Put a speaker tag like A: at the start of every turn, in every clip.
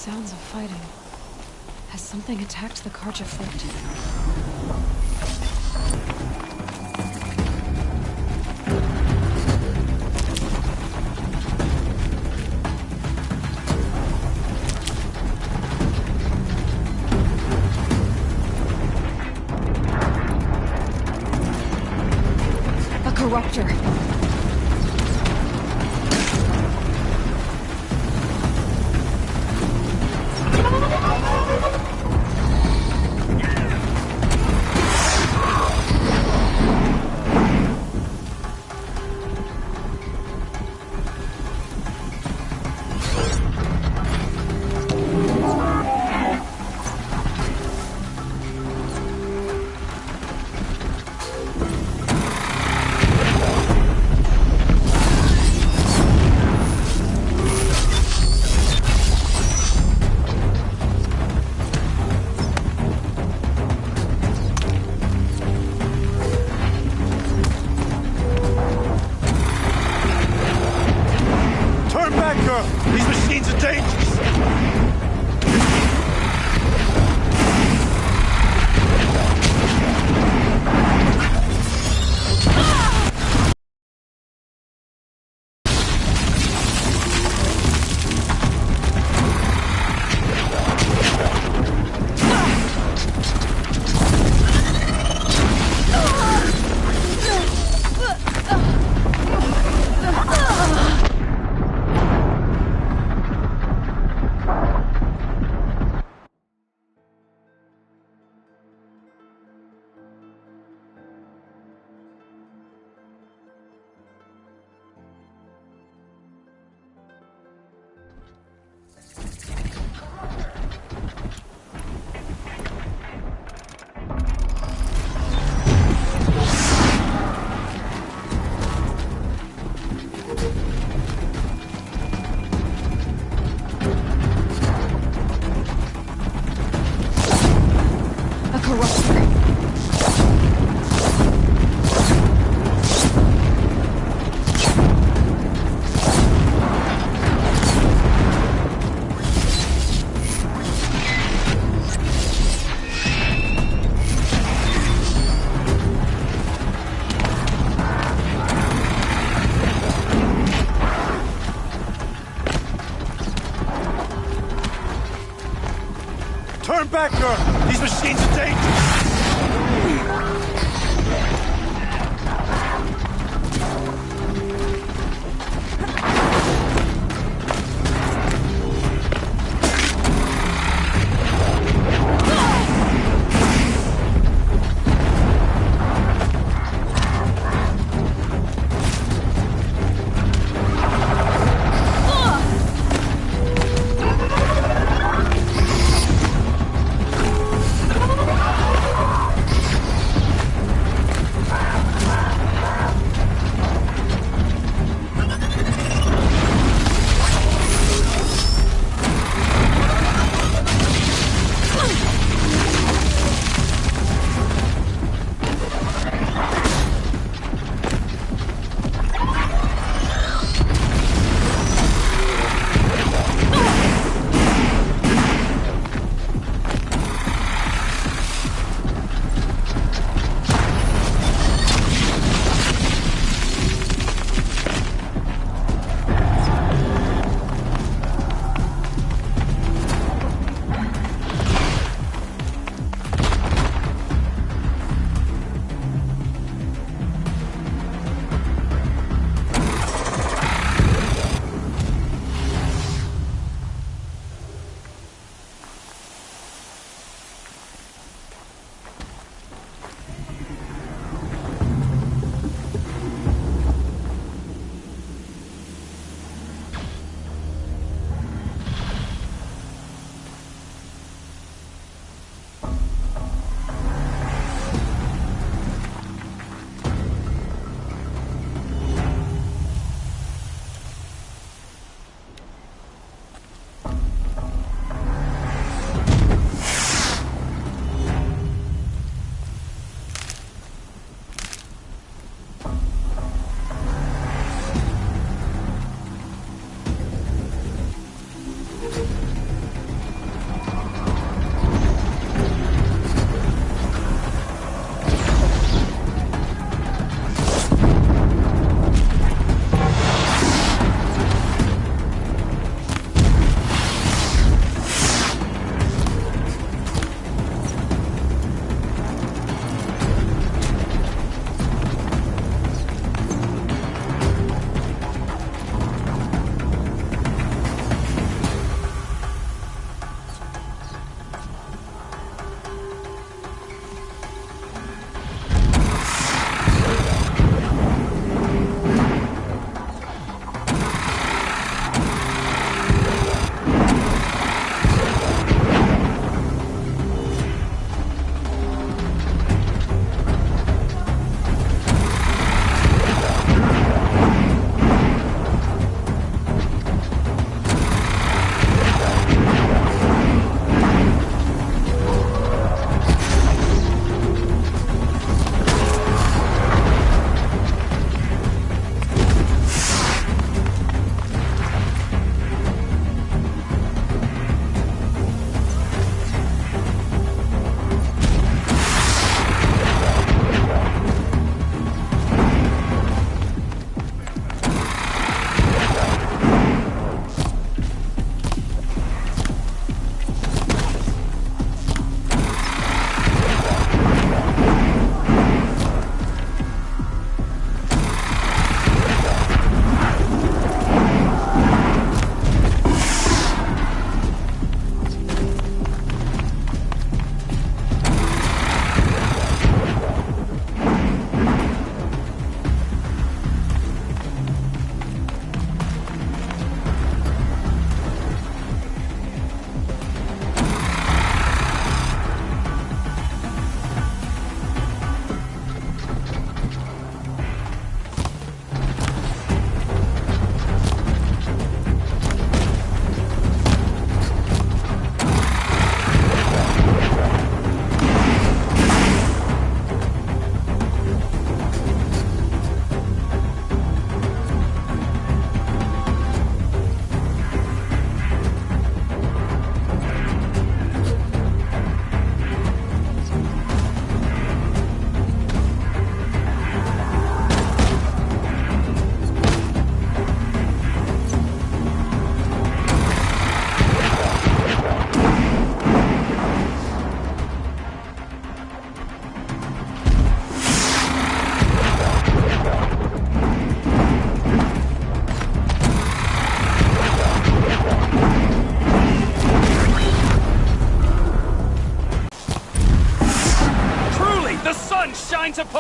A: Sounds of fighting. Has something attacked the Karja fort? Corruptor.
B: These machines are dangerous! Turn back, girl! These machines are dangerous!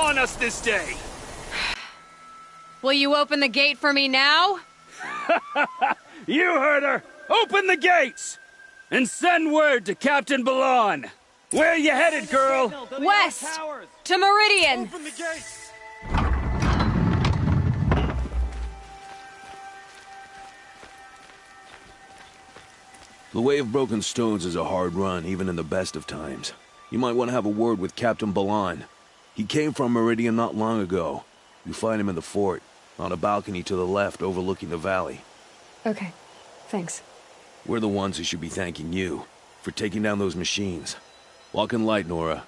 C: upon us this day.
A: Will you open the gate for me now?
C: You heard her! Open the gates! And send word to Captain Balon. Where you headed, girl?
A: West! To Meridian!
B: Open the gates!
D: The Way of Broken Stones is a hard run, even in the best of times. You might want to have a word with Captain Balon. He came from Meridian not long ago. You find him in the fort, on a balcony to the left overlooking the valley.
A: Okay, thanks.
D: We're the ones who should be thanking you for taking down those machines. Walk in light, Nora.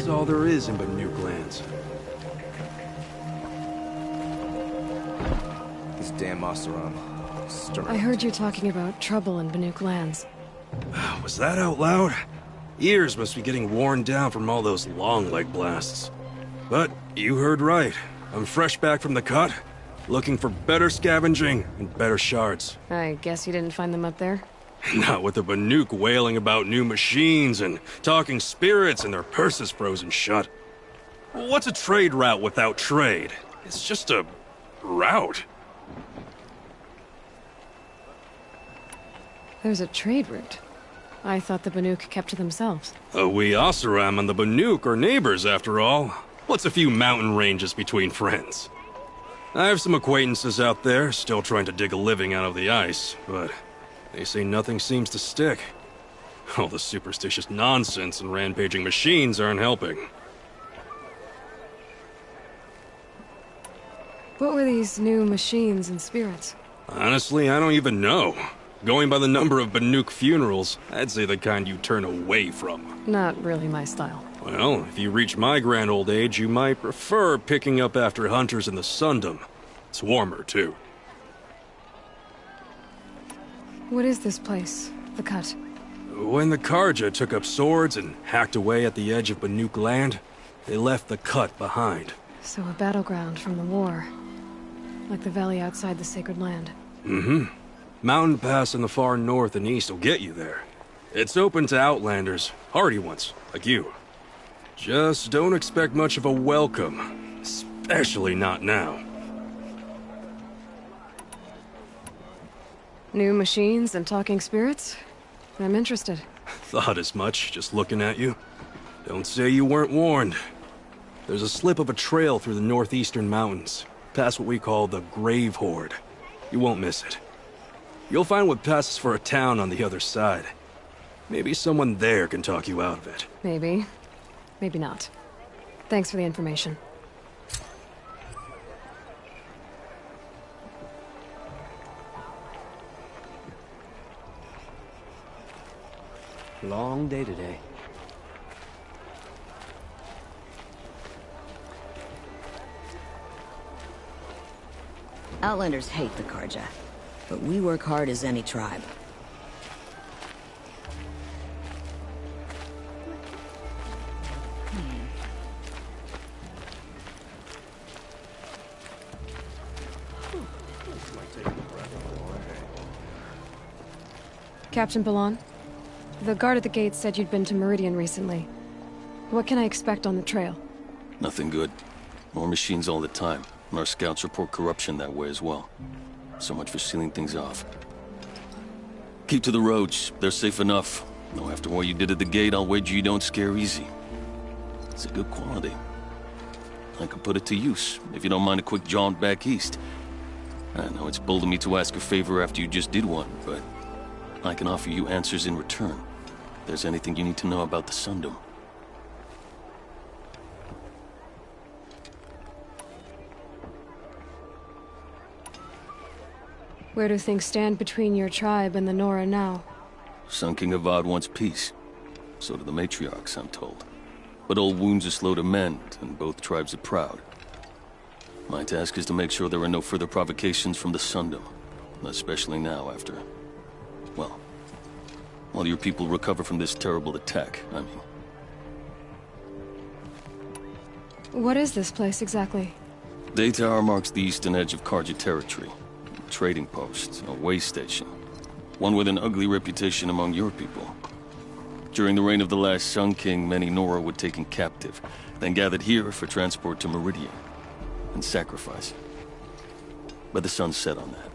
E: That's all there is in Banuk lands.
F: This damn Oseram.
A: I heard you talking about trouble in Banuk lands.
E: Was that out loud? Ears must be getting worn down from all those long leg blasts. But you heard right. I'm fresh back from the cut, looking for better scavenging and better shards.
A: I guess you didn't find them up there?
E: Not with the Banuk wailing about new machines and talking spirits and their purses frozen shut. What's a trade route without trade? It's just a route.
A: There's a trade route. I thought the Banuk kept to themselves.
E: We Oseram and the Banuk are neighbors, after all. What's a few mountain ranges between friends? I have some acquaintances out there, still trying to dig a living out of the ice, but they say nothing seems to stick. All the superstitious nonsense and rampaging machines aren't helping.
A: What were these new machines and spirits?
E: Honestly, I don't even know. Going by the number of Banuk funerals, I'd say the kind you turn away from.
A: Not really my style.
E: Well, if you reach my grand old age, you might prefer picking up after hunters in the Sundom. It's warmer, too.
A: What is this place? The Cut?
E: When the Karja took up swords and hacked away at the edge of Banuk land, they left the Cut behind.
A: So a battleground from the war. Like the valley outside the Sacred Land.
E: Mm-hmm. Mountain Pass in the far north and east will get you there. It's open to outlanders, hardy ones, like you. Just don't expect much of a welcome, especially not now.
A: New machines and talking spirits? I'm interested.
E: Thought as much, just looking at you. Don't say you weren't warned. There's a slip of a trail through the northeastern mountains, past what we call the Grave Horde. You won't miss it. You'll find what passes for a town on the other side. Maybe someone there can talk you out of it.
A: Maybe. Maybe not. Thanks for the information.
F: Long day today.
G: Outlanders hate the Karja, but we work hard as any tribe.
A: Captain Balon? The guard at the gate said you'd been to Meridian recently. What can I expect on the trail?
H: Nothing good. More machines all the time, and our scouts report corruption that way as well. So much for sealing things off. Keep to the roads. They're safe enough. Though after what you did at the gate, I'll wager you don't scare easy. It's a good quality. I could put it to use, if you don't mind a quick jaunt back east. I know it's bold of me to ask a favor after you just did one, but I can offer you answers in return. If there's anything you need to know about the Sundom.
A: Where do things stand between your tribe and the Nora now?
H: Sun King Avad wants peace. So do the matriarchs, I'm told. But old wounds are slow to mend, and both tribes are proud. My task is to make sure there are no further provocations from the Sundom. Especially now after... well, while your people recover from this terrible attack, I mean.
A: What is this place exactly?
H: Daytower marks the eastern edge of Karja territory. A trading post, a way station. One with an ugly reputation among your people. During the reign of the last Sun King, many Nora were taken captive, then gathered here for transport to Meridian, and sacrifice. But the sun set on that.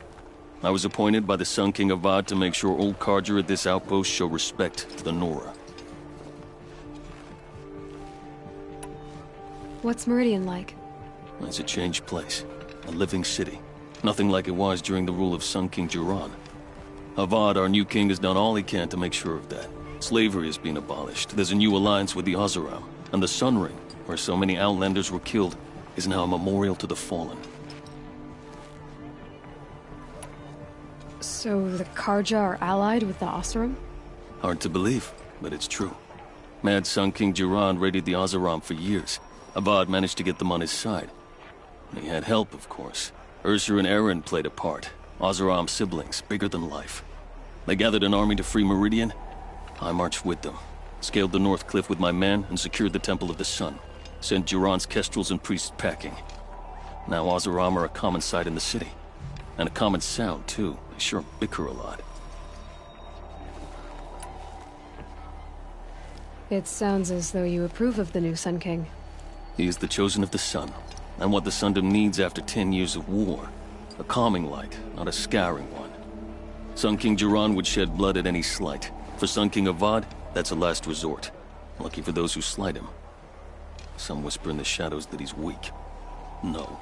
H: I was appointed by the Sun King Avad to make sure old Karja at this outpost show respect to the Nora.
A: What's Meridian like?
H: It's a changed place. A living city. Nothing like it was during the rule of Sun King Jiran. Avad, our new king, has done all he can to make sure of that. Slavery has been abolished. There's a new alliance with the Oseram. And the Sun Ring, where so many Outlanders were killed, is now a memorial to the fallen.
A: So the Karja are allied with the Oseram?
H: Hard to believe, but it's true. Mad Sun King Jiran raided the Oseram for years. Avad managed to get them on his side. He had help, of course. Ursur and Eren played a part. Oseram siblings, bigger than life. They gathered an army to free Meridian. I marched with them. Scaled the North Cliff with my men and secured the Temple of the Sun. Sent Jiran's kestrels and priests packing. Now Oseram are a common sight in the city. And a common sound, too. They sure bicker a lot.
A: It sounds as though you approve of the new Sun King.
H: He is the chosen of the Sun, and what the Sundom needs after 10 years of war. A calming light, not a scouring one. Sun King Jiran would shed blood at any slight. For Sun King Avad, that's a last resort. Lucky for those who slight him. Some whisper in the shadows that he's weak. No.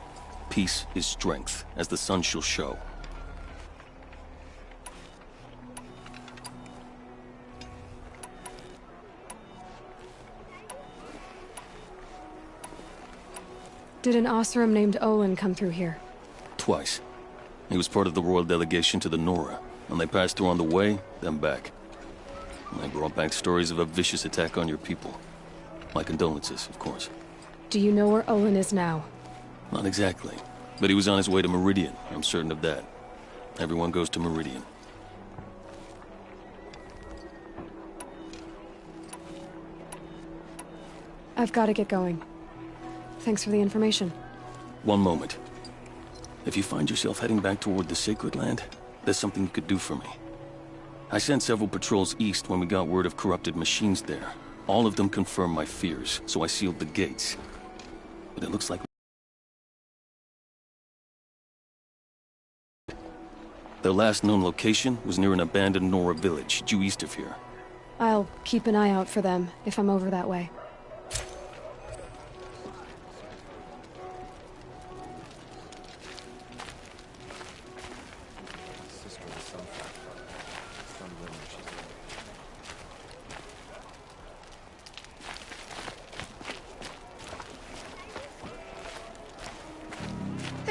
H: Peace is strength, as the sun shall show.
A: Did an Oseram named Olin come through here?
H: Twice. He was part of the royal delegation to the Nora, and they passed through on the way, then back. And they brought back stories of a vicious attack on your people. My condolences, of course.
A: Do you know where Olin is now?
H: Not exactly, but he was on his way to Meridian, I'm certain of that. Everyone goes to Meridian.
A: I've got to get going. Thanks for the information.
H: One moment. If you find yourself heading back toward the Sacred Land, there's something you could do for me. I sent several patrols east when we got word of corrupted machines there. All of them confirmed my fears, so I sealed the gates. But it looks like their last known location was near an abandoned Nora village, due east of here.
A: I'll keep an eye out for them if I'm over that way.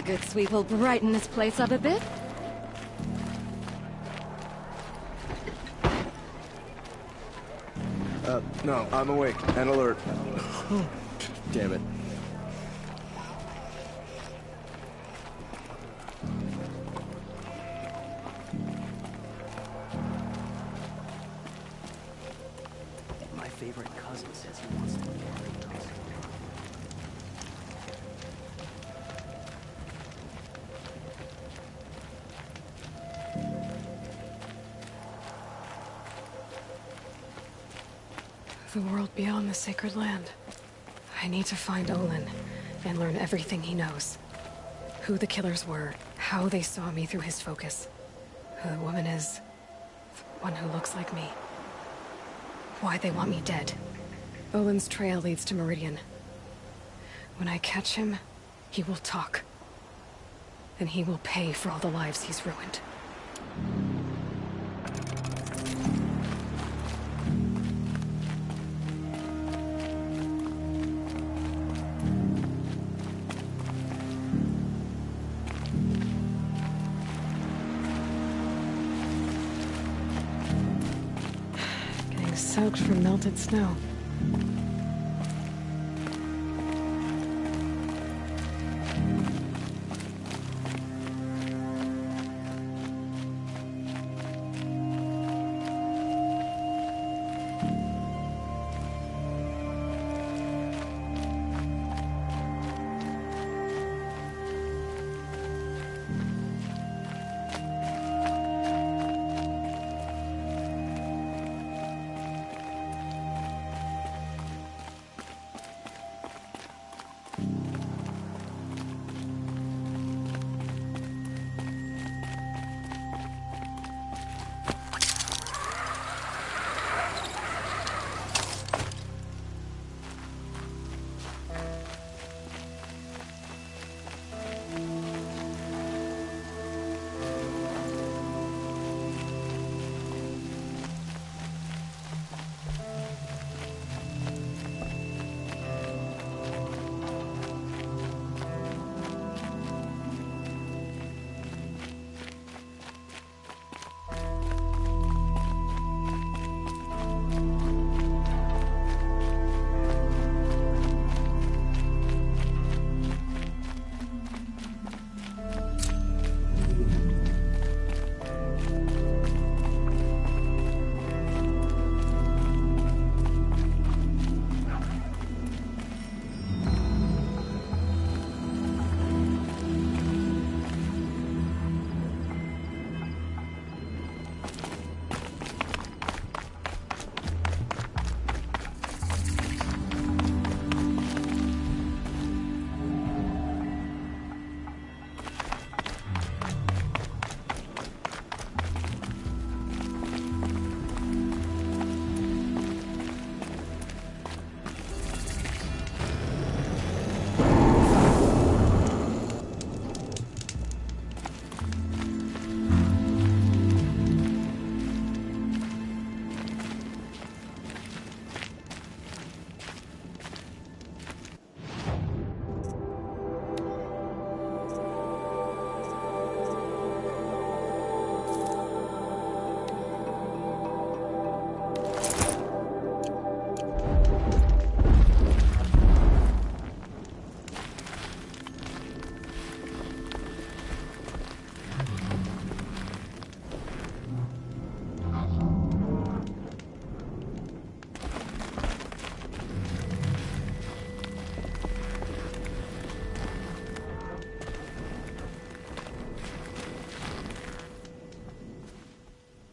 A: good sweep will brighten this place up a bit.
F: No, I'm awake and alert. Damn it.
I: My favorite cousin says he wants to be a cousin.
A: The world beyond the sacred land. I need to find Olin and learn everything he knows. Who the killers were, how they saw me through his focus. Who the woman is, the one who looks like me. Why they want me dead. Olin's trail leads to Meridian. When I catch him, he will talk. And he will pay for all the lives he's ruined. Soaked from melted snow.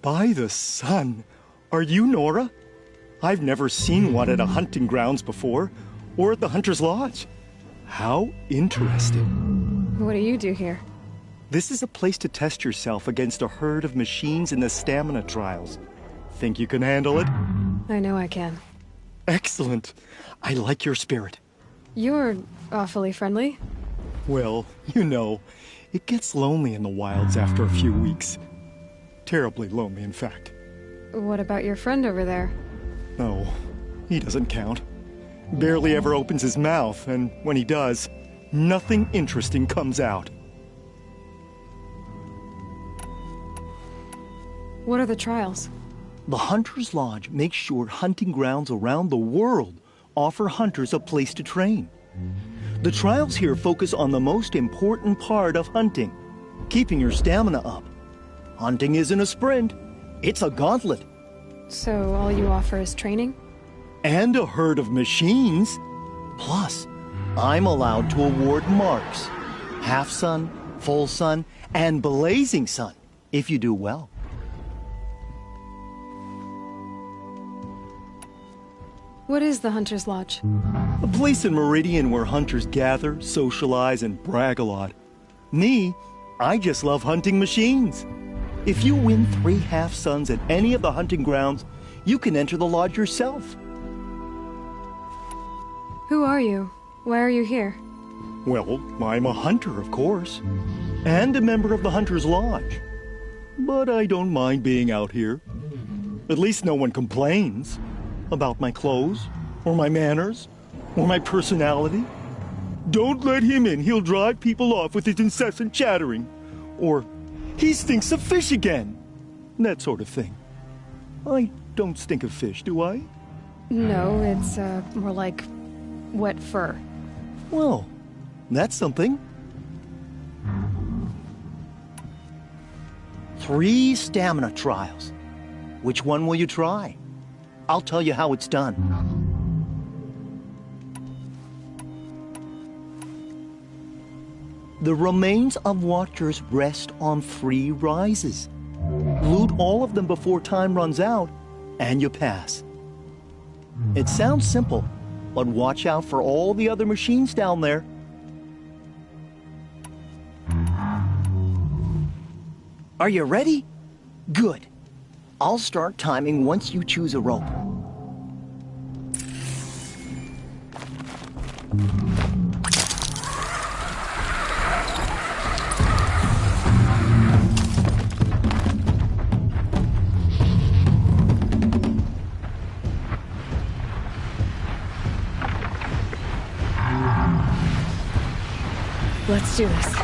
J: By the sun! Are you Nora? I've never seen one at a hunting grounds before, or at the Hunter's Lodge. How interesting.
A: What do you do here?
J: This is a place to test yourself against a herd of machines in the stamina trials. Think you can handle it?
A: I know I can.
J: Excellent. I like your spirit.
A: You're awfully friendly.
J: Well, you know, it gets lonely in the wilds after a few weeks. Terribly lonely, in fact.
A: What about your friend over there?
J: Oh, he doesn't count. Barely ever opens his mouth, and when he does, nothing interesting comes out.
A: What are the trials?
J: The Hunter's Lodge makes sure hunting grounds around the world offer hunters a place to train. The trials here focus on the most important part of hunting, keeping your stamina up. Hunting isn't a sprint, it's a gauntlet.
A: So all you offer is training?
J: And a herd of machines. Plus, I'm allowed to award marks. Half sun, full sun, and blazing sun, if you do well.
A: What is the Hunter's Lodge?
J: A place in Meridian where hunters gather, socialize, and brag a lot. Me, I just love hunting machines. If you win 3 half suns at any of the hunting grounds, you can enter the lodge yourself.
A: Who are you? Why are you here?
J: Well, I'm a hunter, of course, and a member of the Hunter's Lodge. But I don't mind being out here. At least no one complains about my clothes, or my manners, or my personality. Don't let him in, he'll drive people off with his incessant chattering. Or, he stinks of fish again. That sort of thing. I don't stink of fish, do I?
A: No, it's more like wet fur.
J: Well, that's something. 3 stamina trials. Which one will you try? I'll tell you how it's done. The remains of Watchers rest on 3 rises. Loot all of them before time runs out, and you pass. It sounds simple, but watch out for all the other machines down there. Are you ready? Good. I'll start timing once you choose a rope.
A: Let's do this.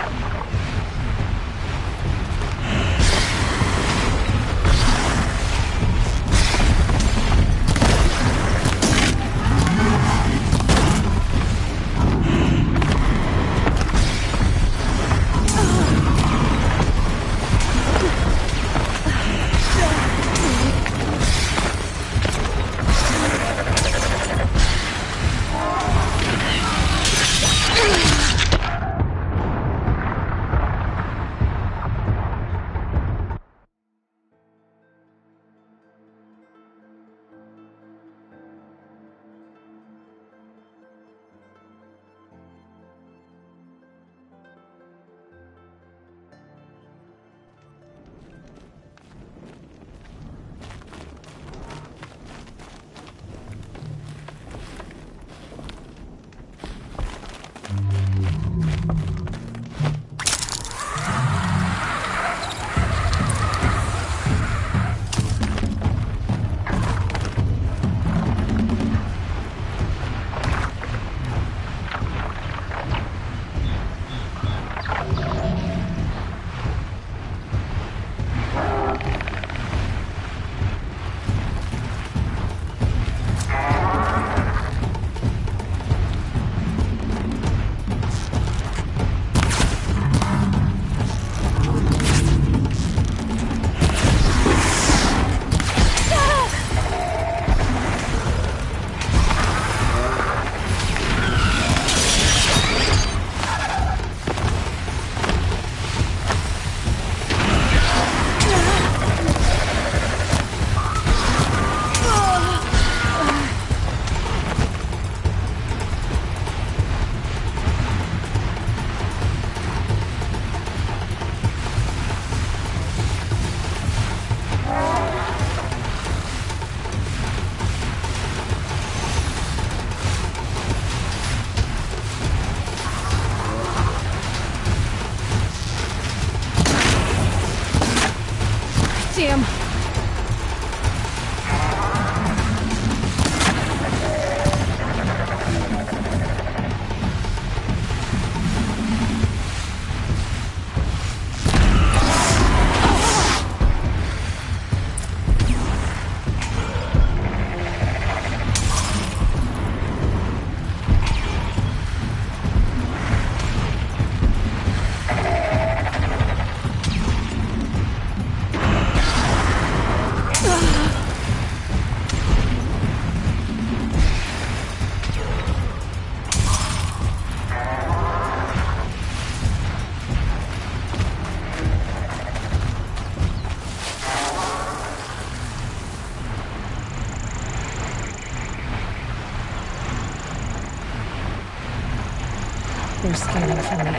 A: They're scanning for me.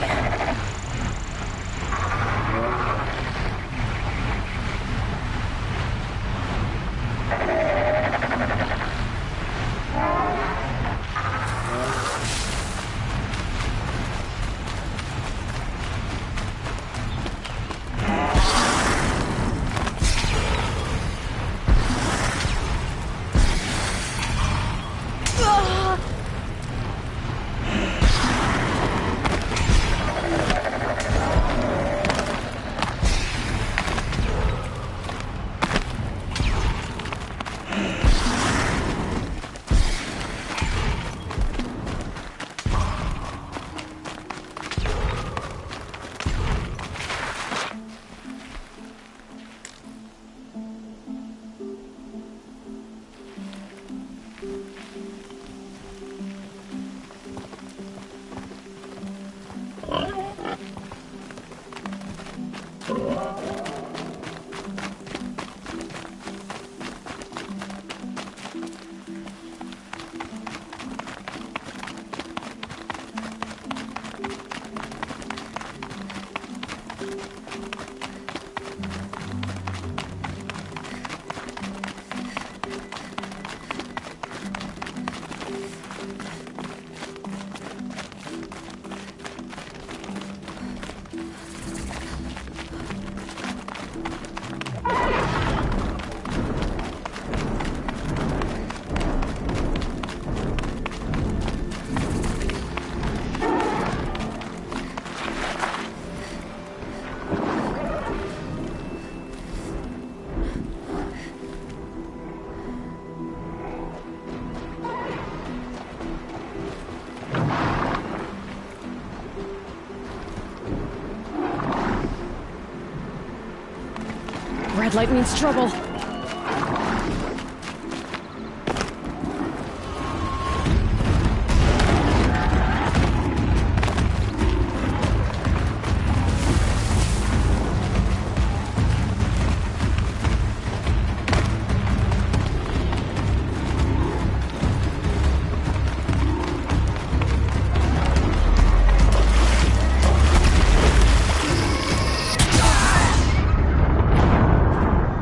A: Red light means trouble.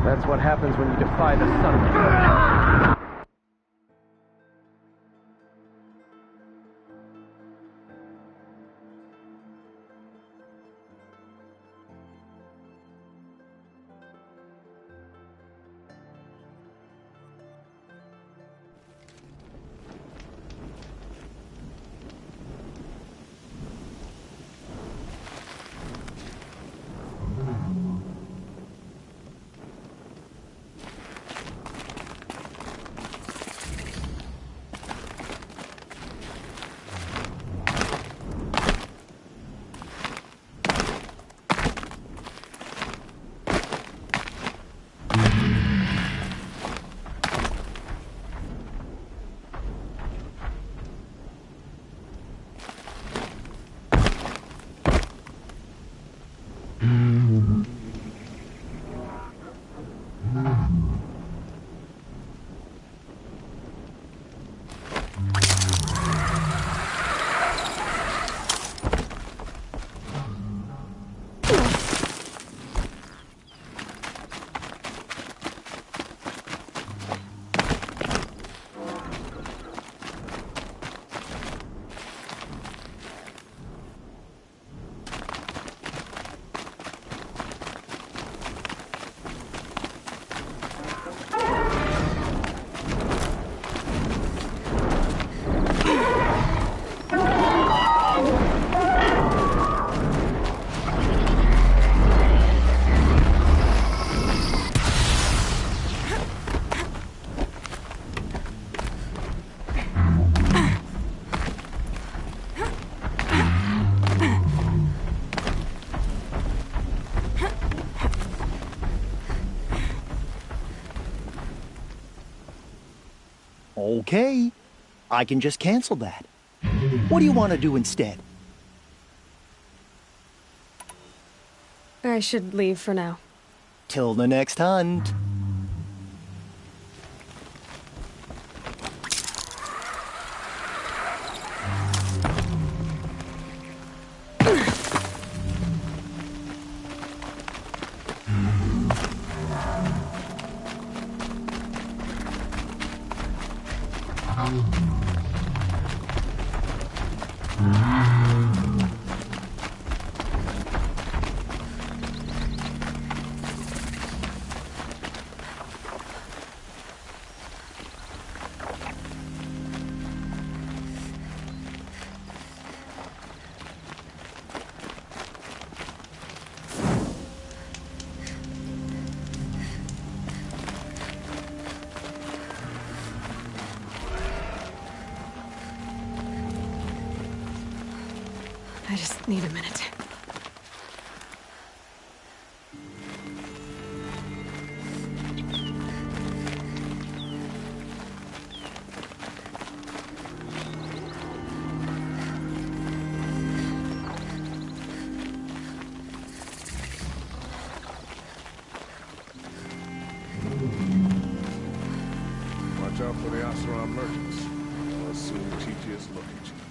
I: That's what happens when you defy the sun.
J: Okay, I can just cancel that. What do you want to do instead?
A: I should leave for now.
J: Till the next hunt.
A: I just need a minute.
F: Watch out for the Asram merchants. I'll assume TT is looking at you.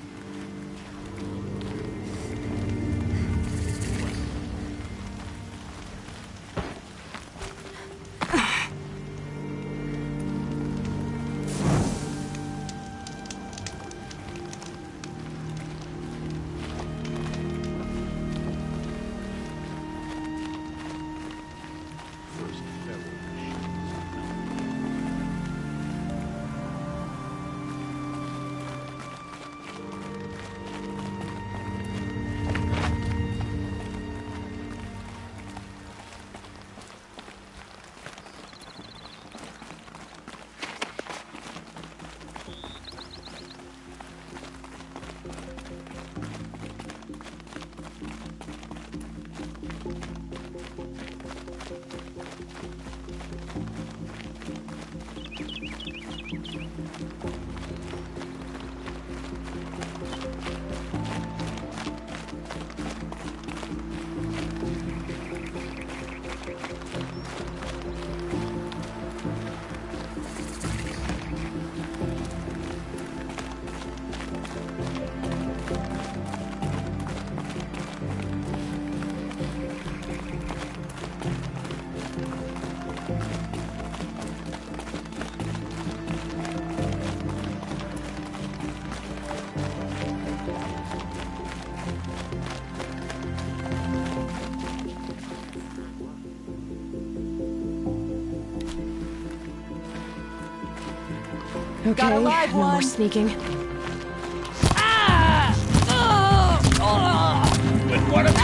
A: Okay,
K: Got a live
A: no
K: one.
A: more sneaking.
C: With one of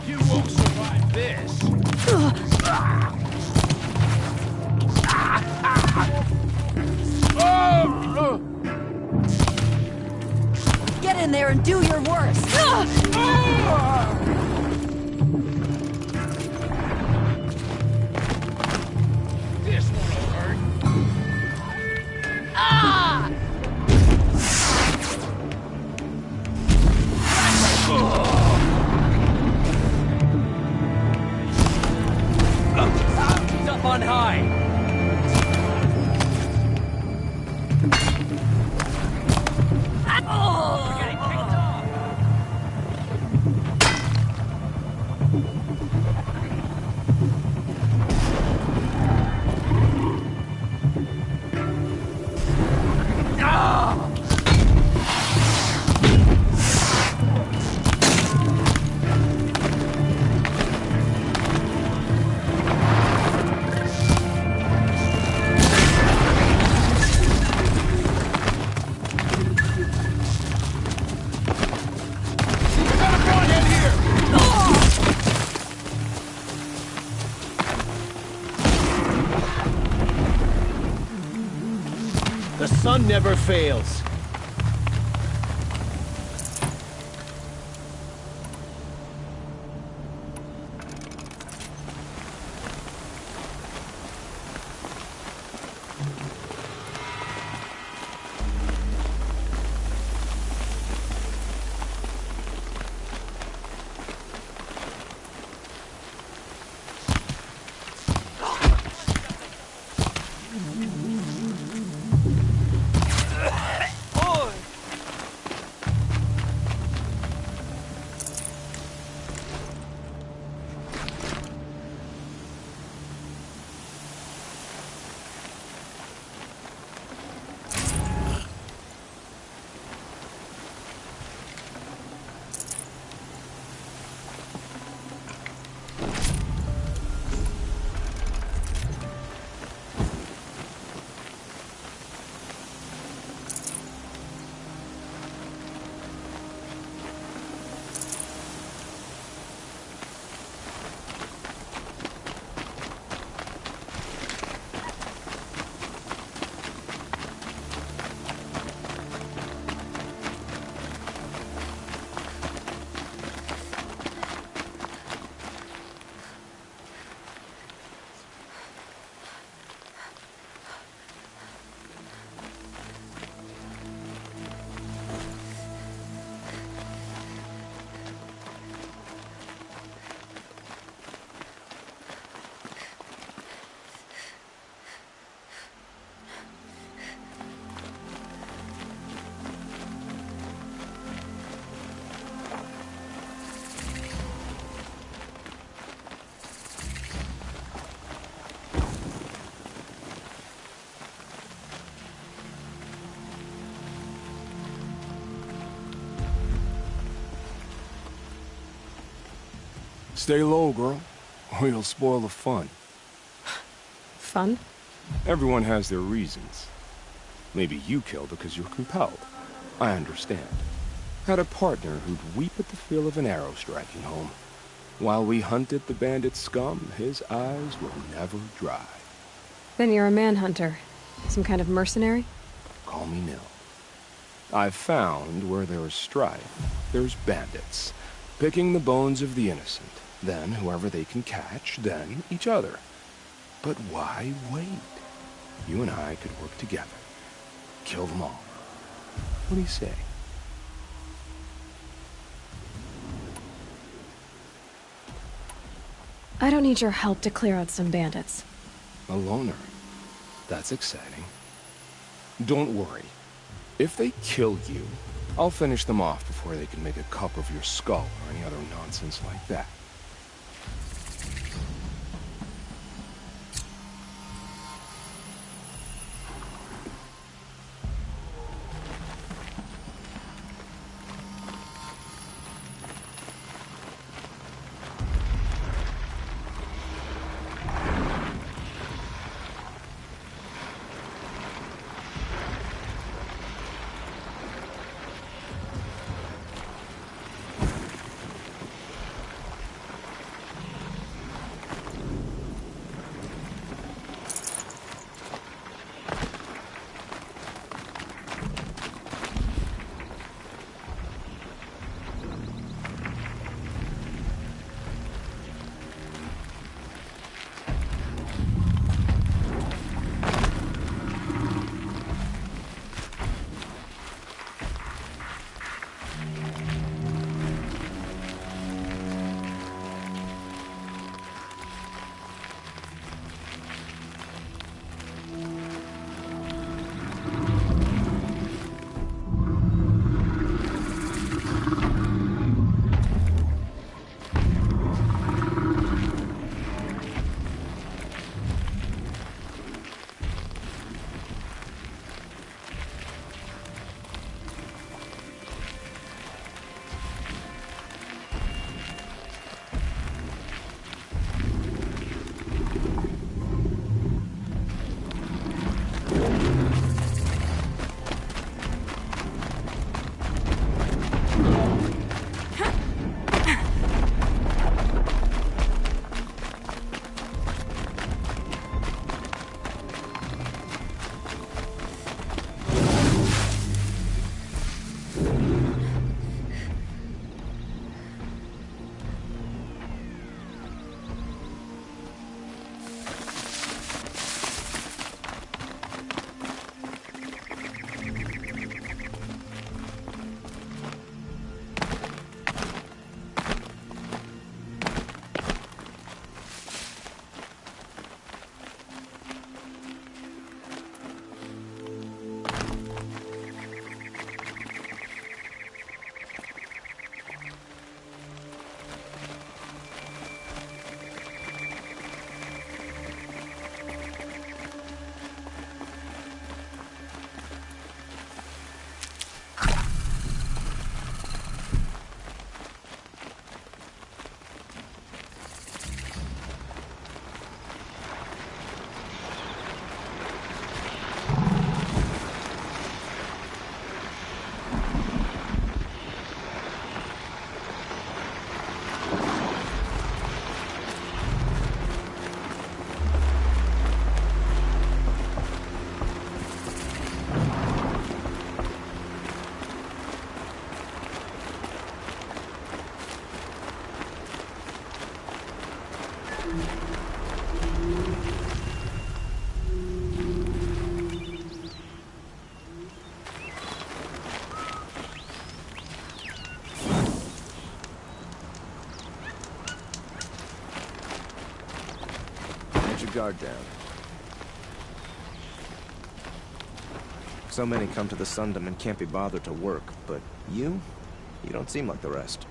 C: You won't survive this.
K: Get in there and do your worst!
C: This won't hurt.
I: He's up on high.
L: The sun never fails.
F: Stay low, girl, or you'll spoil the fun.
A: Fun?
F: Everyone has their reasons. Maybe you kill because you're compelled. I understand. Had a partner who'd weep at the feel of an arrow striking home. While we hunted the bandit scum, his eyes will never dry.
A: Then you're a manhunter. Some kind of mercenary?
F: Call me Nil. I've found where there is strife, there's bandits, picking the bones of the innocent. Then whoever they can catch, then each other. But why wait? You and I could work together. Kill them all. What do you say?
A: I don't need your help to clear out some bandits.
F: A loner. That's exciting. Don't worry. If they kill you, I'll finish them off before they can make a cup of your skull or any other nonsense like that.
L: your guard down. So many come to the Sundom and can't be bothered to work, but you don't seem like the rest.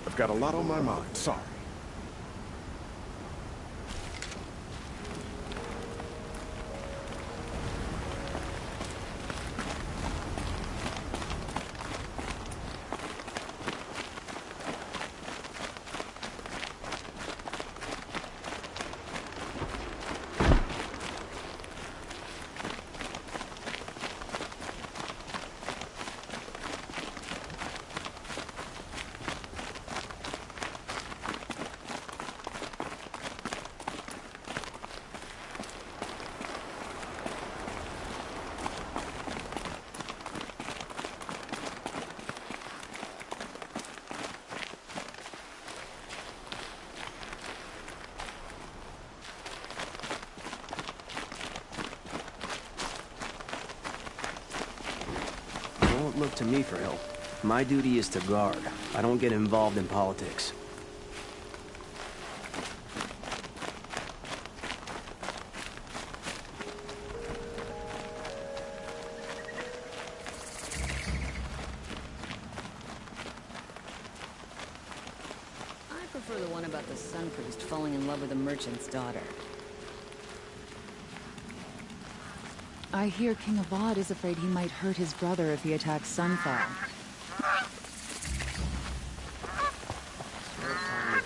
B: I've got a lot on my mind, sorry.
I: Don't look to me for help. My duty is to guard. I don't get involved in politics.
G: I prefer the one about the Sun Priest falling in love with a merchant's daughter.
M: I hear King Avad is afraid he might hurt his brother if he attacks Sunfall.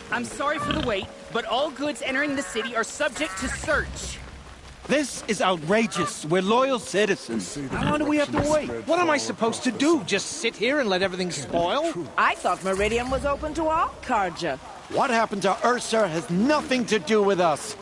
N: I'm sorry for the wait, but all goods entering the city are subject to search.
B: This is outrageous. We're loyal citizens.
O: How long do we have to wait? What am I supposed to do? Just sit here and let everything spoil?
P: I thought Meridian was open to all Carja.
B: What happened to Ursa has nothing to do with us.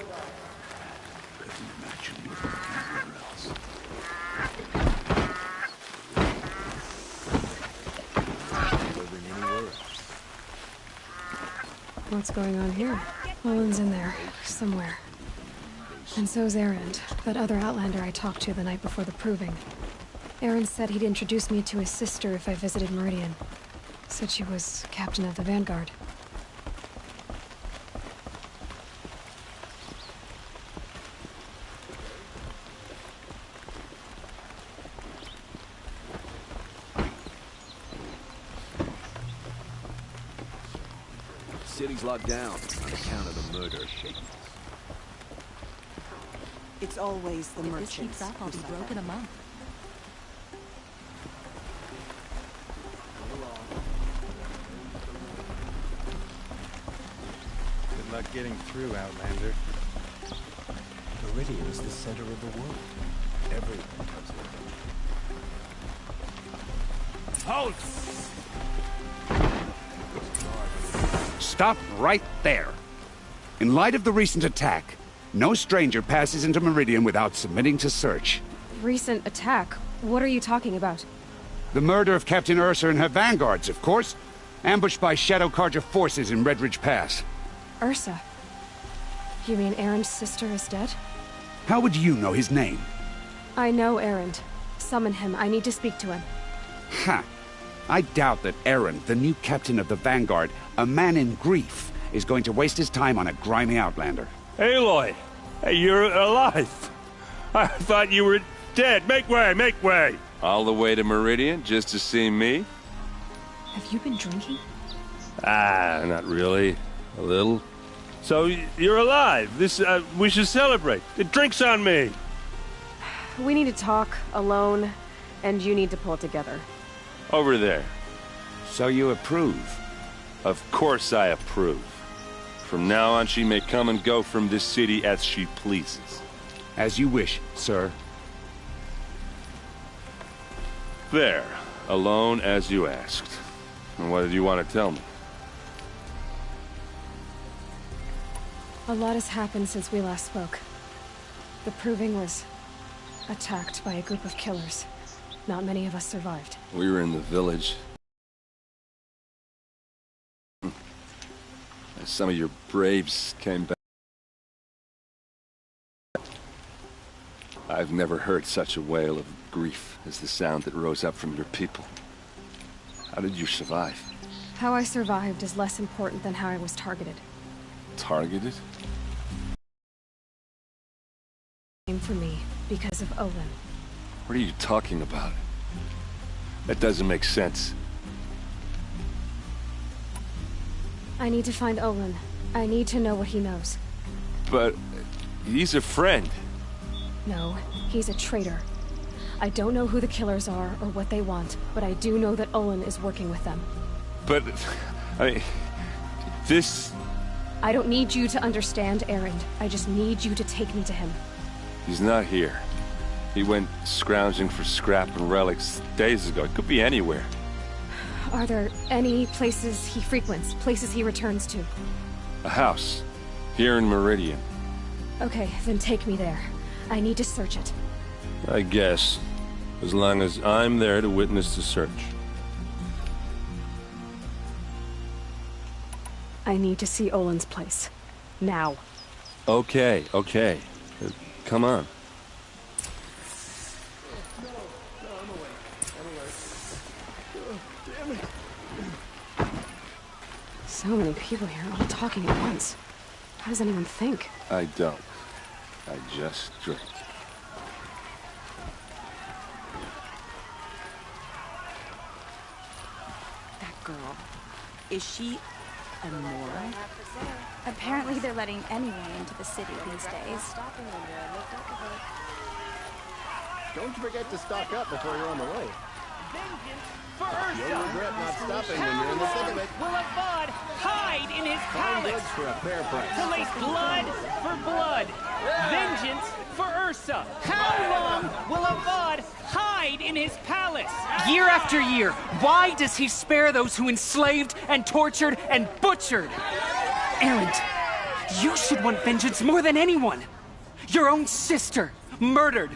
A: What's going on here? Olin's in there, somewhere. And so's Erend, that other Outlander I talked to the night before the proving. Erend said he'd introduce me to his sister if I visited Meridian. Said she was captain of the Vanguard.
D: City's locked down on account of the murder.
K: It's always the merchants.
M: If this keeps up, I'll be broke in a month.
Q: Good luck getting through, Outlander.
R: Meridian is the center of the world. Everyone comes here.
C: Halt! Stop right there. In light of the recent attack, no stranger passes into Meridian without submitting to search.
A: Recent attack? What are you talking about?
C: The murder of Captain Ursa and her vanguards, of course. Ambushed by Shadow Carja forces in Red Ridge Pass.
A: Ursa? You mean Erend's sister is dead?
C: How would you know his name?
A: I know Erend. Summon him. I need to speak to him.
C: Ha! I doubt that Erend, the new captain of the Vanguard, a man in grief, is going to waste his time on a grimy Outlander.
B: Aloy! Hey, you're alive! I thought you were dead. Make way, make way!
S: All the way to Meridian just to see me?
A: Have you been drinking?
B: Not really. A little. So, you're alive. We should celebrate. The drink's on me.
A: We need to talk, alone, and you need to pull it together.
S: Over there.
C: So you approve?
S: Of course I approve. From now on, she may come and go from this city as she pleases.
C: As you wish, sir.
S: There. Alone as you asked. And what did you want to tell me?
A: A lot has happened since we last spoke. The proving was Attacked by a group of killers. Not many of us survived.
S: We were in the village. Some of your braves came back. I've never heard such a wail of grief as the sound that rose up from your people. How did you survive?
A: How I survived is less important than how I was targeted.
S: Targeted?
A: Came for me because of Olin.
S: What are you talking about? That doesn't make sense.
A: I need to find Olin. I need to know what he knows.
S: But he's a friend.
A: No, he's a traitor. I don't know who the killers are or what they want, but I do know that Olin is working with them.
S: But, this...
A: I don't need you to understand, Erend. I just need you to take me to him.
S: He's not here. He went scrounging for scrap and relics days ago. It could be anywhere.
A: Are there any places he frequents, places he returns to?
S: A house. Here in Meridian.
A: Okay, then take me there. I need to search it.
S: I guess. As long as I'm there to witness the search.
A: I need to see Olin's place. Now.
S: Okay. Come on.
A: So many people here, all talking at once. How does anyone think?
S: I don't. I just drink.
T: That girl. Is she a moron?
U: Apparently they're letting anyone into the city these days.
V: Don't forget to stock up before you're on the way.
N: For Ursa!
V: You'll regret not stopping when you're in the thick of it.
N: Will Avad hide in his
V: Fine
N: palace?
V: goods for a fair price.
N: To lace blood for blood. Vengeance for Ursa. How long will Avad hide in his palace? Year after year, why does he spare those who enslaved and tortured and butchered? Erend, you should want vengeance more than anyone. Your own sister, murdered.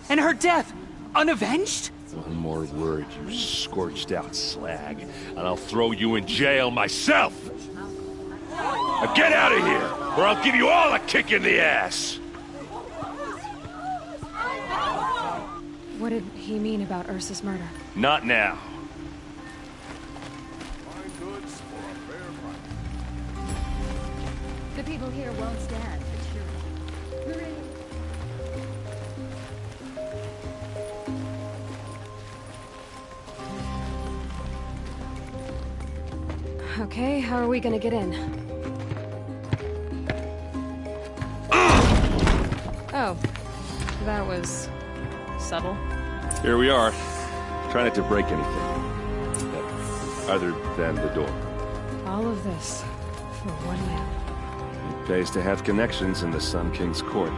N: And her death, unavenged?
S: One more word, you scorched out slag, and I'll throw you in jail myself! Now get out of here, or I'll give you all a kick in the ass!
A: What did he mean about Ursa's murder?
S: Not now.
M: The people here won't stand for tyranny.
A: Okay, how are we gonna get in? Oh, that was subtle.
S: Here we are. Try not to break anything. Other than the door.
A: All of this for one man.
S: It pays to have connections in the Sun King's court.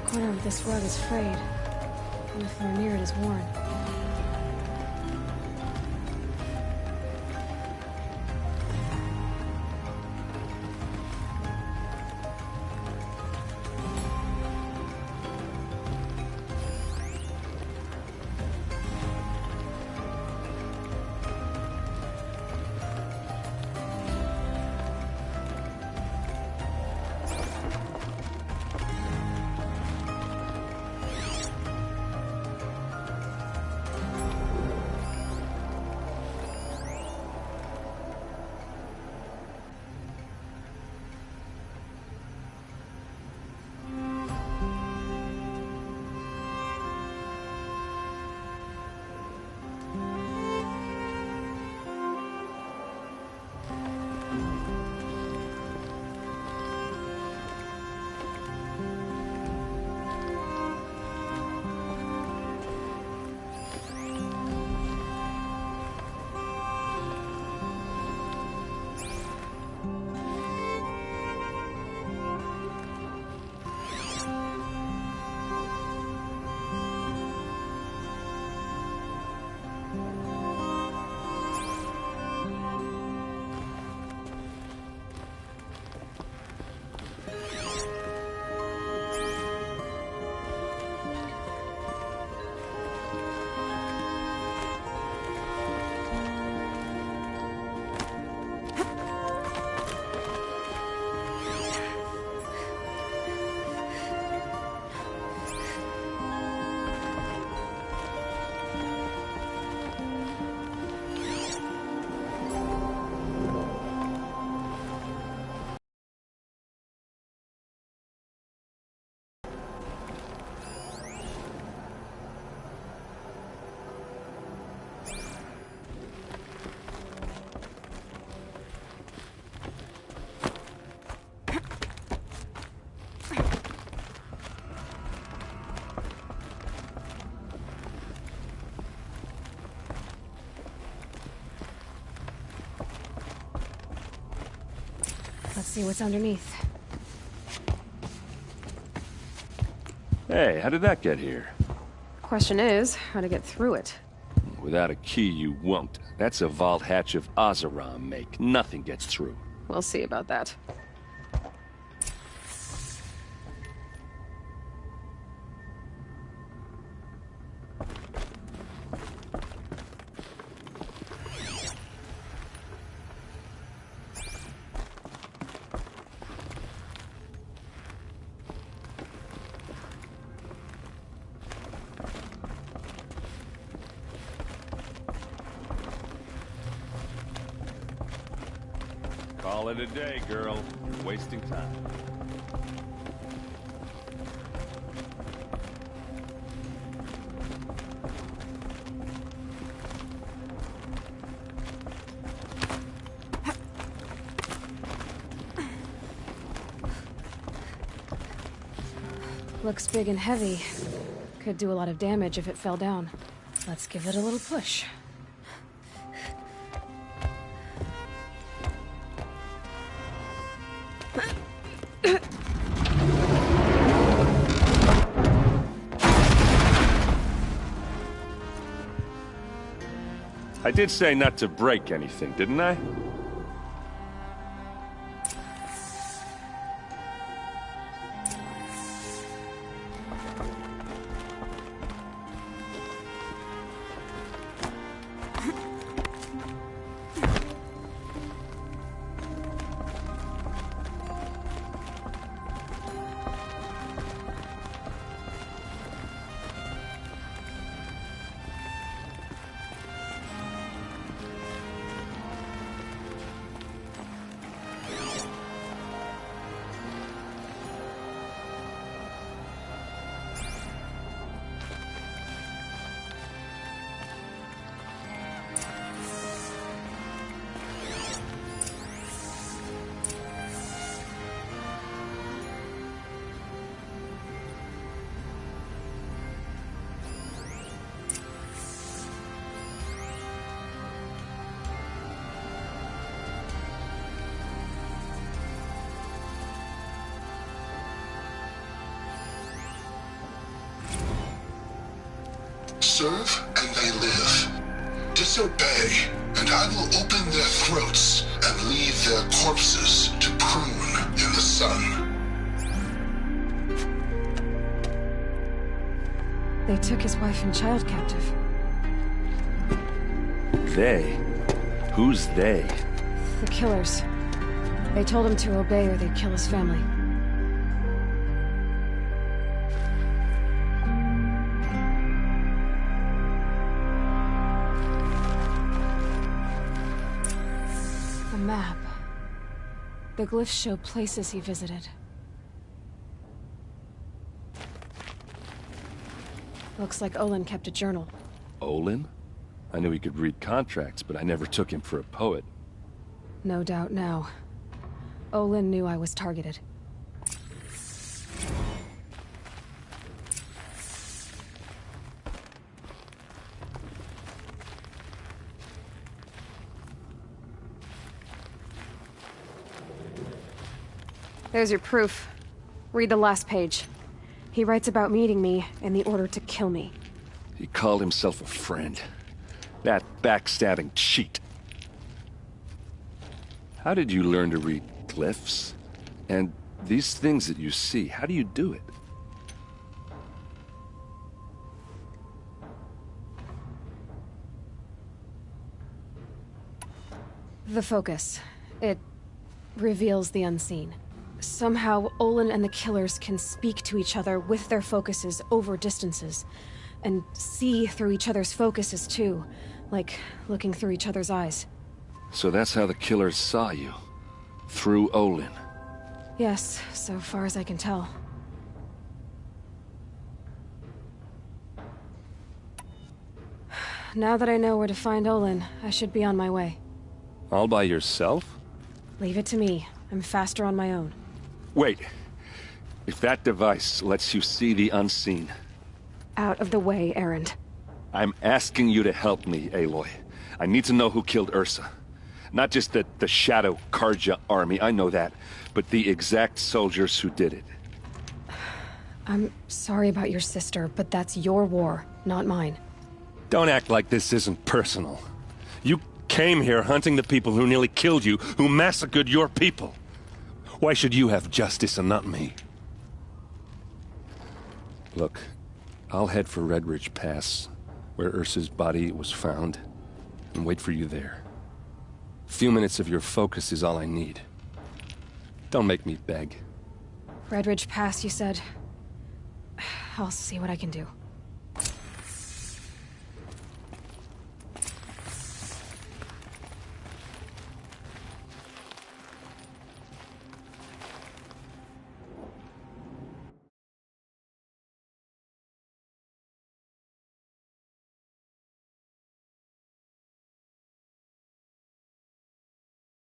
A: The corner of this rug is frayed, and the floor near it is worn. see what's underneath.
S: Hey, how did that get here?
A: Question is, how to get through it.
S: Without a key, you won't. That's a vault hatch of Oseram make. Nothing gets through.
A: We'll see about that.
S: Call it a day, girl. You're wasting time.
A: Looks big and heavy. Could do a lot of damage if it fell down. Let's give it a little push.
S: I did say not to break anything, didn't I?
E: Serve and they live. Disobey, and I will open their throats and leave their corpses to prune in the sun.
A: They took his wife and child captive.
S: They? Who's they?
A: The killers. They told him to obey or they'd kill his family. A map. The glyphs show places he visited. Looks like Olin kept a journal.
S: Olin? I knew he could read contracts, but I never took him for a poet.
A: No doubt now. Olin knew I was targeted. There's your proof. Read the last page. He writes about meeting me and the order to kill me.
S: He called himself a friend. That backstabbing cheat. How did you learn to read glyphs? And these things that you see, how do you do it?
A: The focus. It reveals the unseen. Somehow, Olin and the killers can speak to each other with their focuses over distances. And see through each other's focuses, too. Like looking through each other's eyes.
S: So that's how the killers saw you? Through Olin?
A: Yes, so far as I can tell. Now that I know where to find Olin, I should be on my way.
S: All by yourself?
A: Leave it to me. I'm faster on my own.
S: Wait. If that device lets you see the unseen...
A: Out of the way, errand.
S: I'm asking you to help me, Aloy. I need to know who killed Ursa. Not just the Shadow Karja army, I know that, but the exact soldiers who did it.
A: I'm sorry about your sister, but that's your war, not mine.
B: Don't act like this isn't personal. You came here hunting the people who nearly killed you, who massacred your people. Why should you have justice and not me? Look, I'll head for Red Ridge Pass, where Ursa's body was found, and wait for you there. A few minutes of your focus is all I need. Don't make me beg.
A: Red Ridge Pass, you said? I'll see what I can do.